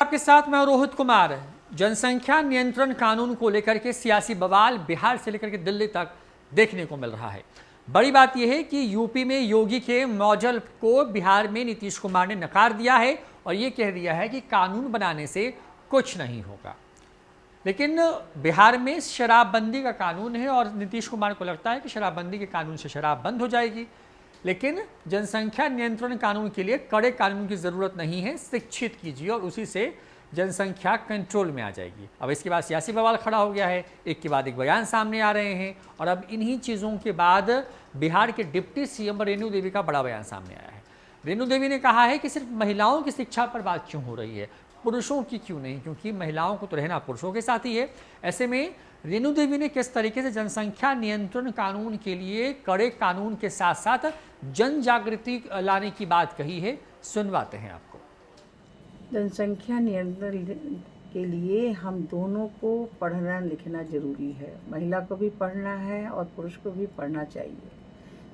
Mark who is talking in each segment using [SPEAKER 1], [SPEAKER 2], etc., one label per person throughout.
[SPEAKER 1] आपके साथ मैं रोहित कुमार। जनसंख्या नियंत्रण कानून को लेकर के सियासी बवाल बिहार से लेकर के दिल्ली तक देखने को मिल रहा है। बड़ी बात यह है कि यूपी में योगी के मॉडल को बिहार में नीतीश कुमार ने नकार दिया है और ये कह दिया है कि कानून बनाने से कुछ नहीं होगा। लेकिन बिहार में शराबबंदी का कानून है और नीतीश कुमार को लगता है कि शराबबंदी के कानून से शराब बंद हो जाएगी। लेकिन जनसंख्या नियंत्रण कानून के लिए कड़े कानून की ज़रूरत नहीं है, शिक्षित कीजिए और उसी से जनसंख्या कंट्रोल में आ जाएगी। अब इसके बाद सियासी बवाल खड़ा हो गया है, एक के बाद एक बयान सामने आ रहे हैं और अब इन्हीं चीज़ों के बाद बिहार के डिप्टी सीएम रेणु देवी का बड़ा बयान सामने आया है। रेणु देवी ने कहा है कि सिर्फ महिलाओं की शिक्षा पर बात क्यों हो रही है, पुरुषों की क्यों नहीं, क्योंकि महिलाओं को तो रहना पुरुषों के साथ ही है। ऐसे में रेणु देवी ने किस तरीके से जनसंख्या नियंत्रण कानून के लिए कड़े कानून के साथ साथ जन जागृति लाने की बात कही है, सुनवाते हैं आपको।
[SPEAKER 2] जनसंख्या नियंत्रण के लिए हम दोनों को पढ़ना लिखना जरूरी है। महिला को भी पढ़ना है और पुरुष को भी पढ़ना चाहिए,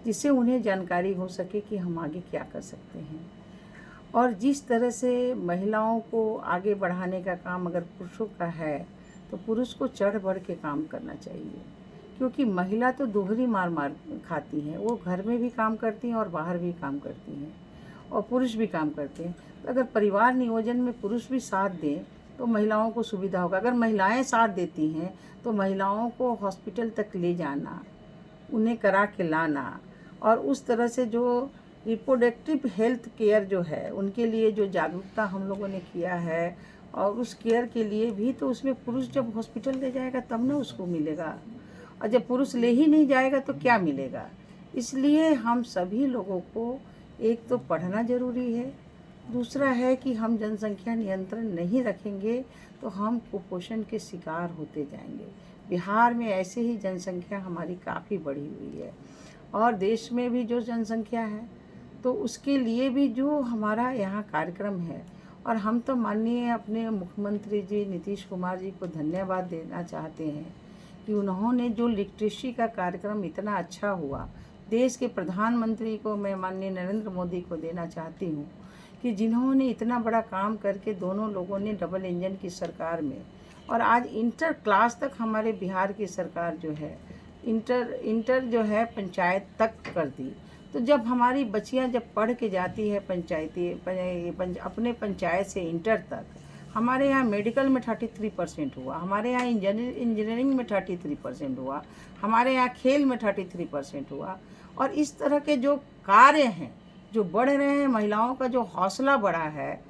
[SPEAKER 2] जिससे उन्हें जानकारी हो सके कि हम आगे क्या कर सकते हैं। और जिस तरह से महिलाओं को आगे बढ़ाने का काम अगर पुरुषों का है तो पुरुष को चढ़ बढ़ के काम करना चाहिए, क्योंकि महिला तो दोहरी मार खाती हैं। वो घर में भी काम करती हैं और बाहर भी काम करती हैं और पुरुष भी काम करते हैं। तो अगर परिवार नियोजन में पुरुष भी साथ दें तो महिलाओं को सुविधा होगा। अगर महिलाएं साथ देती हैं तो महिलाओं को हॉस्पिटल तक ले जाना, उन्हें करा के लाना और उस तरह से जो रिप्रोडक्टिव हेल्थ केयर जो है उनके लिए जो जागरूकता हम लोगों ने किया है और उस केयर के लिए भी तो उसमें पुरुष जब हॉस्पिटल ले जाएगा तब ना उसको मिलेगा, और जब पुरुष ले ही नहीं जाएगा तो क्या मिलेगा। इसलिए हम सभी लोगों को एक तो पढ़ना ज़रूरी है, दूसरा है कि हम जनसंख्या नियंत्रण नहीं रखेंगे तो हम कुपोषण के शिकार होते जाएंगे। बिहार में ऐसे ही जनसंख्या हमारी काफ़ी बढ़ी हुई है और देश में भी जो जनसंख्या है तो उसके लिए भी जो हमारा यहाँ कार्यक्रम है, और हम तो माननीय अपने मुख्यमंत्री जी नीतीश कुमार जी को धन्यवाद देना चाहते हैं कि उन्होंने जो लिटरेसी का कार्यक्रम इतना अच्छा हुआ, देश के प्रधानमंत्री को मैं माननीय नरेंद्र मोदी को देना चाहती हूँ कि जिन्होंने इतना बड़ा काम करके दोनों लोगों ने डबल इंजन की सरकार में और आज इंटर क्लास तक हमारे बिहार की सरकार जो है इंटर जो है पंचायत तक कर दी। तो जब हमारी बच्चियां जब पढ़ के जाती है अपने पंचायत से इंटर तक, हमारे यहाँ मेडिकल में 33% हुआ, हमारे यहाँ इंजीनियरिंग में 33% हुआ, हमारे यहाँ खेल में 33% हुआ। और इस तरह के जो कार्य हैं जो बढ़ रहे हैं, महिलाओं का जो हौसला बढ़ा है,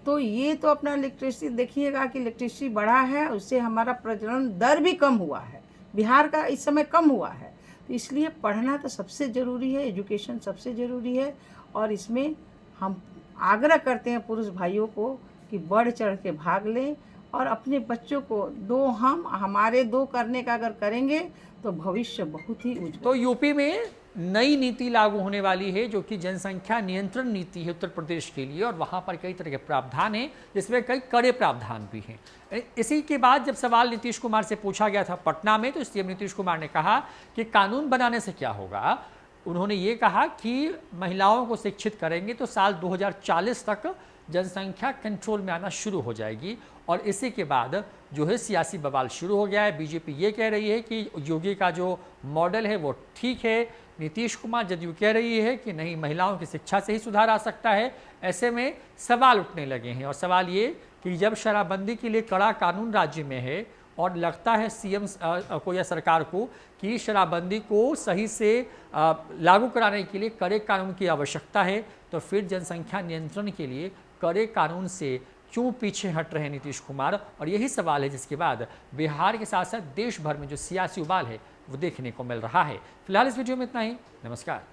[SPEAKER 2] तो ये तो अपना लिटरेसी देखिएगा कि लिटरेसी बढ़ा है, उससे हमारा प्रजनन दर भी कम हुआ है, बिहार का इस समय कम हुआ है। तो इसलिए पढ़ना तो सबसे ज़रूरी है, एजुकेशन सबसे ज़रूरी है। और इसमें हम आग्रह करते हैं पुरुष भाइयों को कि बढ़ चढ़ के भाग लें और अपने बच्चों को हमारे दो करने का अगर करेंगे तो भविष्य बहुत ही उज्जवल।
[SPEAKER 1] तो यूपी में नई नीति लागू होने वाली है जो कि जनसंख्या नियंत्रण नीति है उत्तर प्रदेश के लिए, और वहाँ पर कई तरह के प्रावधान हैं जिसमें कई कड़े प्रावधान भी हैं। इसी के बाद जब सवाल नीतीश कुमार से पूछा गया था पटना में, तो सीएम नीतीश कुमार ने कहा कि कानून बनाने से क्या होगा। उन्होंने ये कहा कि महिलाओं को शिक्षित करेंगे तो साल 2040 तक जनसंख्या कंट्रोल में आना शुरू हो जाएगी। और इसी के बाद जो है सियासी बवाल शुरू हो गया है। बीजेपी ये कह रही है कि योगी का जो मॉडल है वो ठीक है, नीतीश कुमार जदयू कह रही है कि नहीं, महिलाओं की शिक्षा से ही सुधार आ सकता है। ऐसे में सवाल उठने लगे हैं और सवाल ये कि जब शराबबंदी के लिए कड़ा कानून राज्य में है और लगता है सीएम को या सरकार को कि शराबबंदी को सही से लागू कराने के लिए कड़े कानून की आवश्यकता है, तो फिर जनसंख्या नियंत्रण के लिए कड़े कानून से क्यों पीछे हट रहे हैं नीतीश कुमार। और यही सवाल है जिसके बाद बिहार के साथ साथ देश भर में जो सियासी उबाल है वो देखने को मिल रहा है। फिलहाल इस वीडियो में इतना ही। नमस्कार।